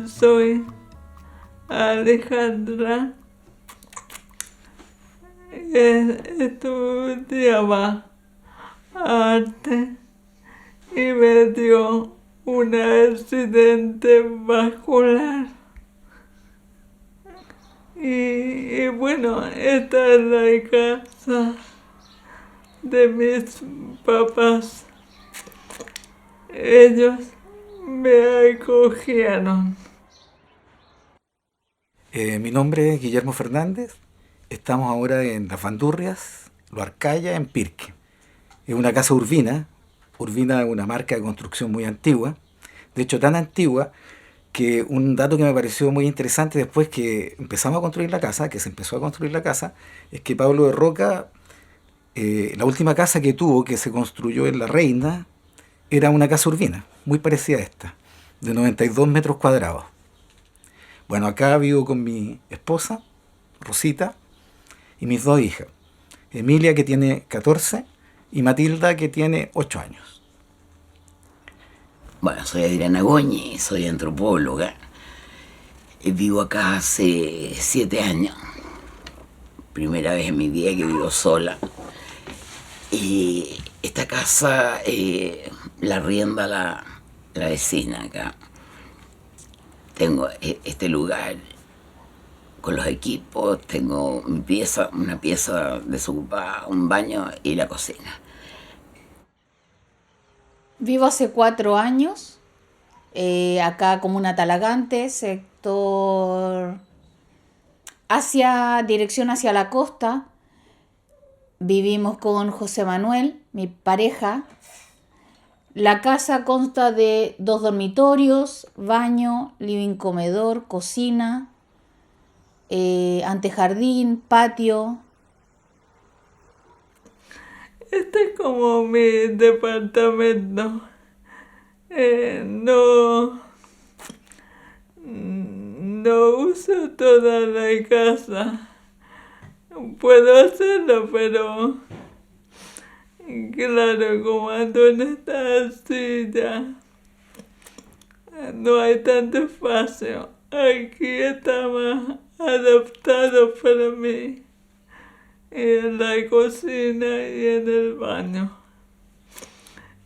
soy Alejandra. Estudiaba arte y me dio un accidente vascular. Y bueno, esta es la casa de mis papás. Ellos me acogieron. Mi nombre es Guillermo Fernández. Estamos ahora en Las Bandurrias, Lo Arcaya, en Pirque. Es una casa urbina. Urbina es una marca de construcción muy antigua. De hecho, tan antigua que un dato que me pareció muy interesante después que empezamos a construir la casa, que se empezó a construir la casa, es que Pablo de Roca, la última casa que tuvo, que se construyó en La Reina, era una casa urbina, muy parecida a esta, de 92 metros cuadrados. Bueno, acá vivo con mi esposa, Rosita, y mis dos hijas. Emilia, que tiene 14, y Matilda, que tiene 8 años. Bueno, soy Adriana Goñi, soy antropóloga. Vivo acá hace 7 años. Primera vez en mi vida que vivo sola. Y esta casa la arrienda la vecina acá. Tengo este lugar con los equipos, tengo mi pieza, una pieza desocupada, un baño y la cocina. Vivo hace 4 años, acá Comuna Talagante, sector dirección hacia la costa. Vivimos con José Manuel, mi pareja. La casa consta de 2 dormitorios, baño, living, comedor, cocina, antejardín, patio. Este es como mi departamento. No uso toda la casa. Puedo hacerlo, pero claro, como ando en esta silla, no hay tanto espacio. Aquí está más adaptado para mí, en la cocina y en el baño.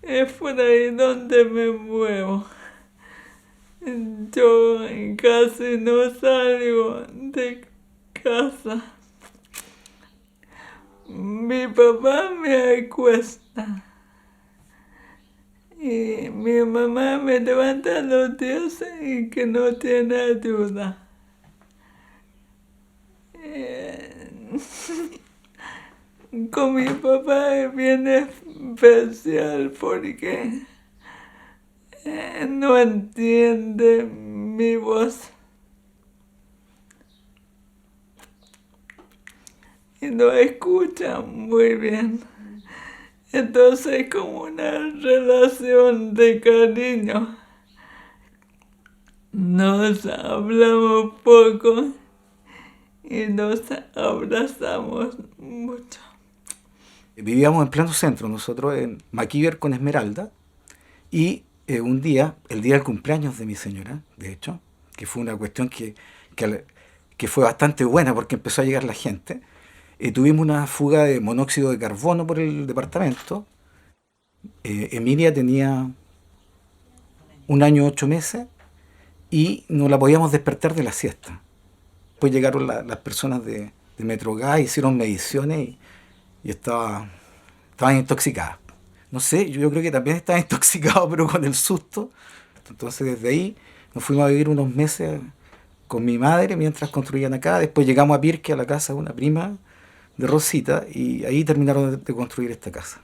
Es por ahí donde me muevo. Yo casi no salgo de casa. Mi papá me acuesta y mi mamá me levanta los días y que no tiene ayuda. Con mi papá es bien especial porque no entiende mi voz y no escucha muy bien. Entonces es como una relación de cariño. Nos hablamos poco y nos abrazamos mucho. Vivíamos en pleno centro, nosotros en Maquíver con Esmeralda, y un día, el día del cumpleaños de mi señora, de hecho, que fue una cuestión que fue bastante buena porque empezó a llegar la gente, tuvimos una fuga de monóxido de carbono por el departamento. Emilia tenía 1 año 8 meses y no la podíamos despertar de la siesta. Después llegaron las personas de Metrogas, hicieron mediciones y estaba intoxicada. No sé, yo creo que también estaba intoxicado, pero con el susto. Entonces desde ahí nos fuimos a vivir unos meses con mi madre mientras construían acá. Después llegamos a Pirque, a la casa de una prima de Rosita, y ahí terminaron de construir esta casa.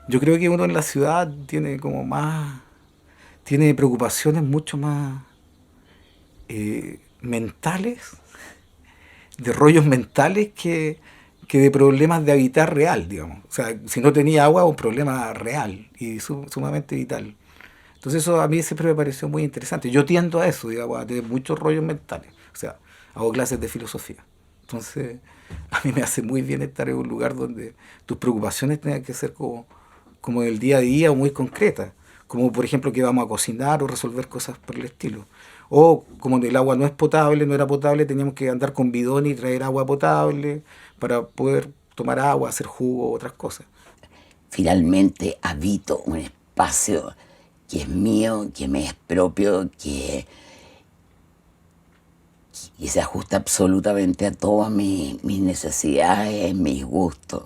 Yo creo que uno en la ciudad tiene preocupaciones mucho más mentales, de rollos mentales que de problemas de habitar real, digamos. O sea, si no tenía agua, un problema real y sumamente vital. Entonces eso a mí siempre me pareció muy interesante. Yo tiendo a eso, digamos, a tener muchos rollos mentales. O sea, hago clases de filosofía. Entonces, a mí me hace muy bien estar en un lugar donde tus preocupaciones tengan que ser como del día a día o muy concretas. como por ejemplo que vamos a cocinar o resolver cosas por el estilo. O como el agua no es potable, no era potable, teníamos que andar con bidón y traer agua potable para poder tomar agua, hacer jugo, otras cosas. Finalmente habito un espacio que es mío, que me es propio, que se ajusta absolutamente a todas mis necesidades, mis gustos.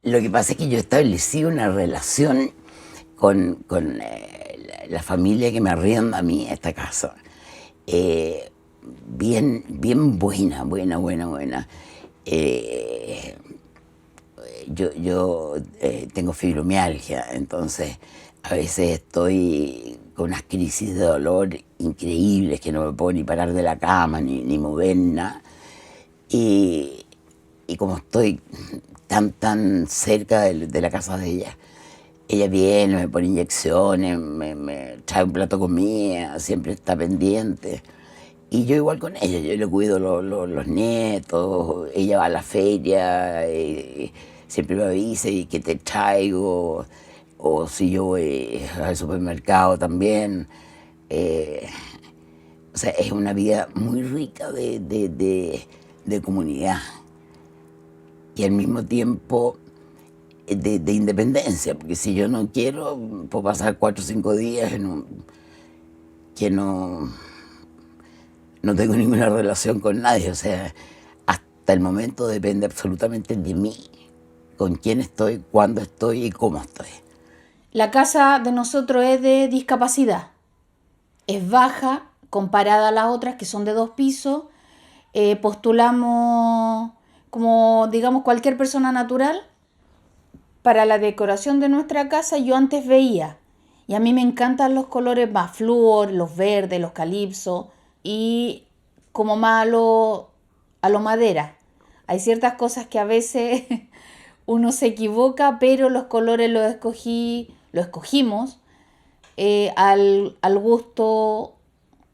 Lo que pasa es que yo establecí una relación con la familia que me arrienda a mí esta casa. Bien buena. Yo tengo fibromialgia, entonces a veces estoy con unas crisis de dolor increíbles que no me puedo ni parar de la cama, ni mover nada. Y como estoy tan cerca de la casa de ella viene, me pone inyecciones, me trae un plato de comida, siempre está pendiente. Y yo igual con ella, yo le cuido los nietos, ella va a la feria, siempre me avisa y que te traigo, o si yo voy al supermercado también. O sea, es una vida muy rica de comunidad y al mismo tiempo de independencia, porque si yo no quiero, puedo pasar 4 o 5 días que no tengo ninguna relación con nadie. O sea, hasta el momento depende absolutamente de mí, con quién estoy, cuándo estoy y cómo estoy. La casa de nosotros es de discapacidad. Es baja comparada a las otras que son de 2 pisos. Postulamos como, digamos, cualquier persona natural. Para la decoración de nuestra casa yo antes veía, y a mí me encantan los colores más flúor, los verdes, los calipso, y como más a lo madera. Hay ciertas cosas que a veces uno se equivoca, pero los colores los escogimos al gusto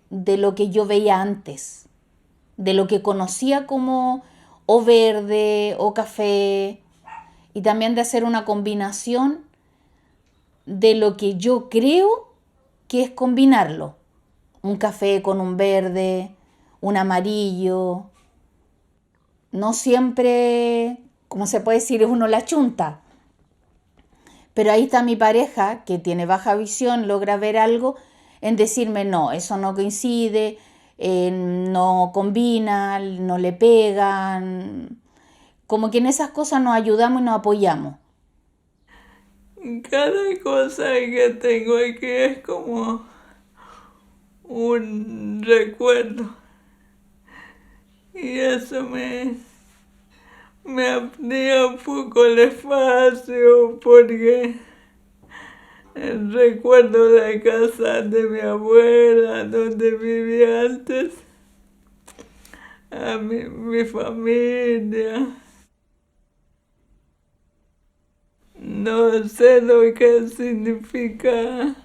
de lo que yo veía antes, de lo que conocía como o verde o café, y también de hacer una combinación de lo que yo creo que es combinarlo. Un café con un verde, un amarillo. No siempre, como se puede decir, uno la chunta. Pero ahí está mi pareja, que tiene baja visión, logra ver algo en decirme, no, eso no coincide, no combina, no le pegan. Como que en esas cosas nos ayudamos y nos apoyamos. Cada cosa que tengo aquí es como un recuerdo. Y eso me amplía un poco el espacio porque recuerdo la casa de mi abuela donde vivía antes, a mi familia. No sé lo que significa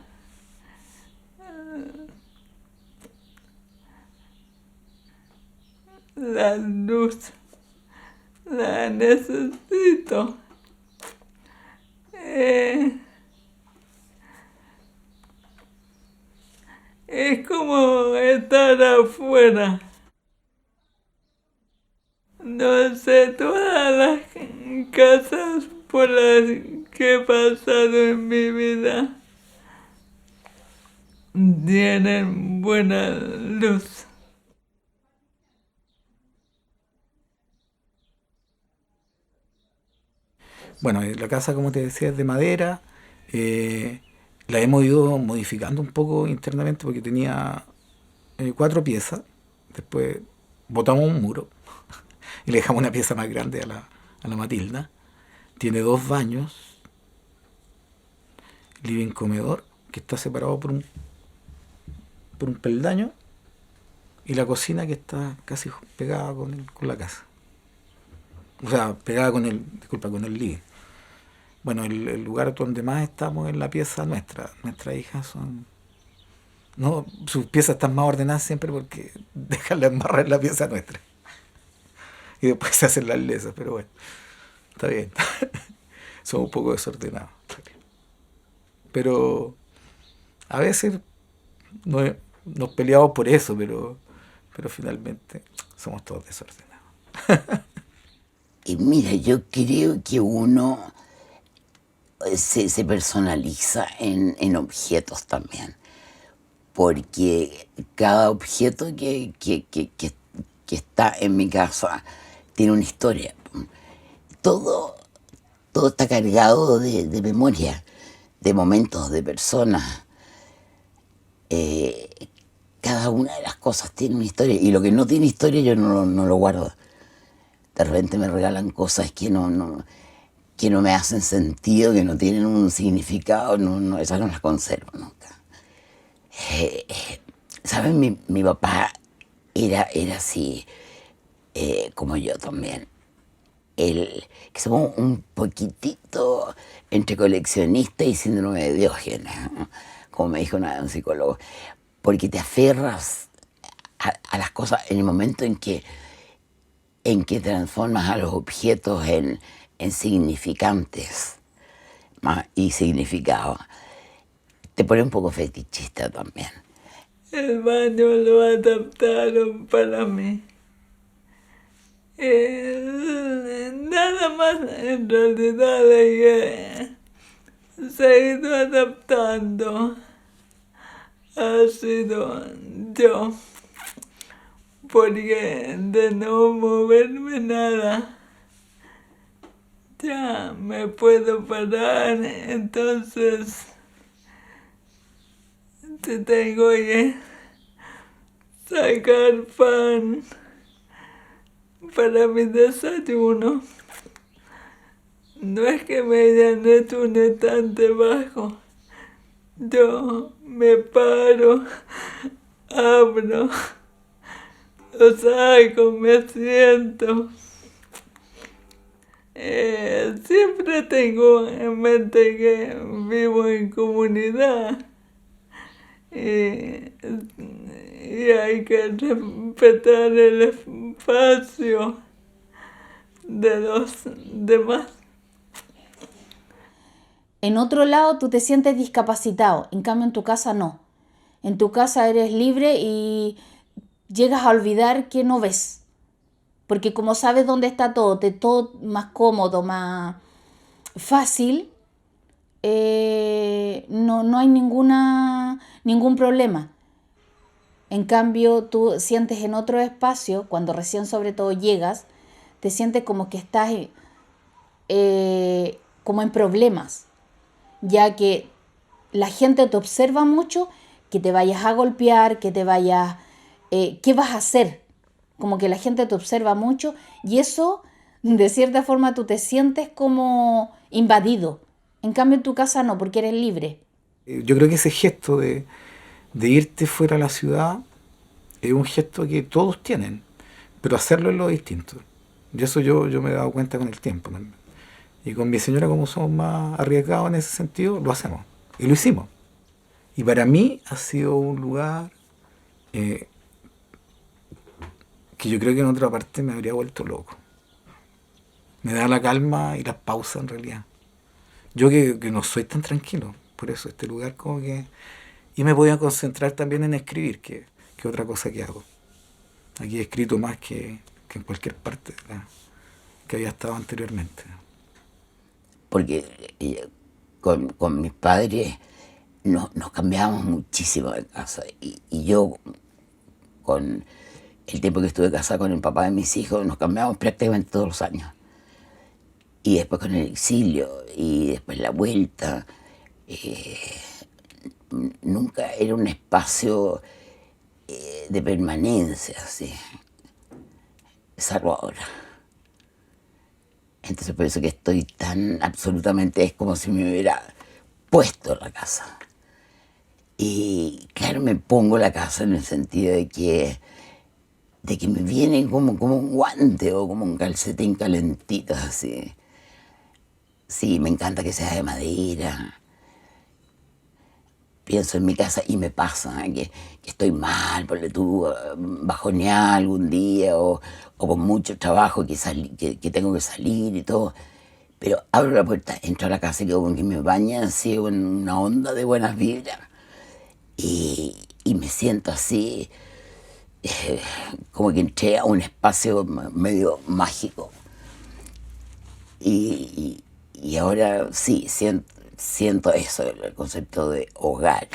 la luz. La necesito. Es como estar afuera. No sé, todas las casas por las que he pasado en mi vida tienen buena luz. Bueno, la casa, como te decía, es de madera. La hemos ido modificando un poco internamente porque tenía 4 piezas. Después botamos un muro y le dejamos una pieza más grande a la Matilda. Tiene 2 baños, living comedor, que está separado por un peldaño, y la cocina que está casi pegada con la casa. O sea, pegada con el living. Bueno, el lugar donde más estamos es la pieza nuestra. Nuestras hijas son... No, sus piezas están más ordenadas siempre porque dejan la embarrada en la pieza nuestra. Y después se hacen las lesas, pero bueno, está bien. Somos un poco desordenados. pero a veces nos peleamos por eso, pero finalmente somos todos desordenados. Y mira, yo creo que uno se personaliza en objetos también, porque cada objeto que está en mi casa tiene una historia. Todo está cargado de memoria, de momentos, de personas. Cada una de las cosas tiene una historia, y lo que no tiene historia yo no lo guardo. De repente me regalan cosas que no me hacen sentido, que no tienen un significado, esas no las conservo nunca. ¿Sabes? Mi papá era así, como yo también. Que somos un poquitito entre coleccionista y síndrome de Diógenes, ¿no? Como me dijo una vez un psicólogo, porque te aferras a las cosas en el momento en que transformas a los objetos en significantes y significados. Te pone un poco fetichista también. El baño lo adaptaron para mí. Nada más, en realidad, se ha ido adaptando. Ha sido yo, porque de no moverme nada, ya me puedo parar. Entonces te tengo que sacar pan para mi desayuno. No es que me hayan hecho un estante bajo. Yo me paro, abro, lo saco, me siento. Siempre tengo en mente que vivo en comunidad y hay que respetar el espacio de los demás. En otro lado tú te sientes discapacitado, en cambio en tu casa no. En tu casa eres libre y llegas a olvidar que no ves. Porque como sabes dónde está todo, todo más cómodo, más fácil, no hay ningún problema. En cambio, tú sientes en otro espacio, cuando recién sobre todo llegas, te sientes como que estás como en problemas, ya que la gente te observa mucho, que te vayas a golpear, que te vayas... ¿qué vas a hacer? Como que la gente te observa mucho y eso, de cierta forma, tú te sientes como invadido. En cambio, en tu casa no, porque eres libre. Yo creo que ese gesto de irte fuera a la ciudad es un gesto que todos tienen, pero hacerlo es lo distinto. Y eso yo me he dado cuenta con el tiempo también. Y con mi señora, como somos más arriesgados en ese sentido, lo hacemos. Y lo hicimos. Y para mí ha sido un lugar que yo creo que en otra parte me habría vuelto loco. Me da la calma y las pausas en realidad. Yo que no soy tan tranquilo, por eso este lugar como que... Y me voy a concentrar también en escribir, que otra cosa que hago. Aquí he escrito más que en cualquier parte que había estado anteriormente. Porque con mis padres nos cambiábamos muchísimo de casa. Y yo, con el tiempo que estuve casada con el papá de mis hijos, nos cambiábamos prácticamente todos los años. Y después con el exilio, y después la vuelta. Nunca era un espacio de permanencia, así, salvo ahora. Entonces por eso que estoy tan absolutamente, es como si me hubiera puesto la casa. Y claro, me pongo la casa en el sentido de que me viene como un guante o como un calcetín calentito, así. Sí, me encanta que sea de madera. Pienso en mi casa y me pasa que estoy mal, ponle tú, bajoneada algún día o con mucho trabajo que tengo que salir y todo. Pero abro la puerta, entro a la casa y como que me baña así en una onda de buenas vibras. Y me siento así, como que entré a un espacio medio mágico. Y ahora sí, siento eso, el concepto de hogar.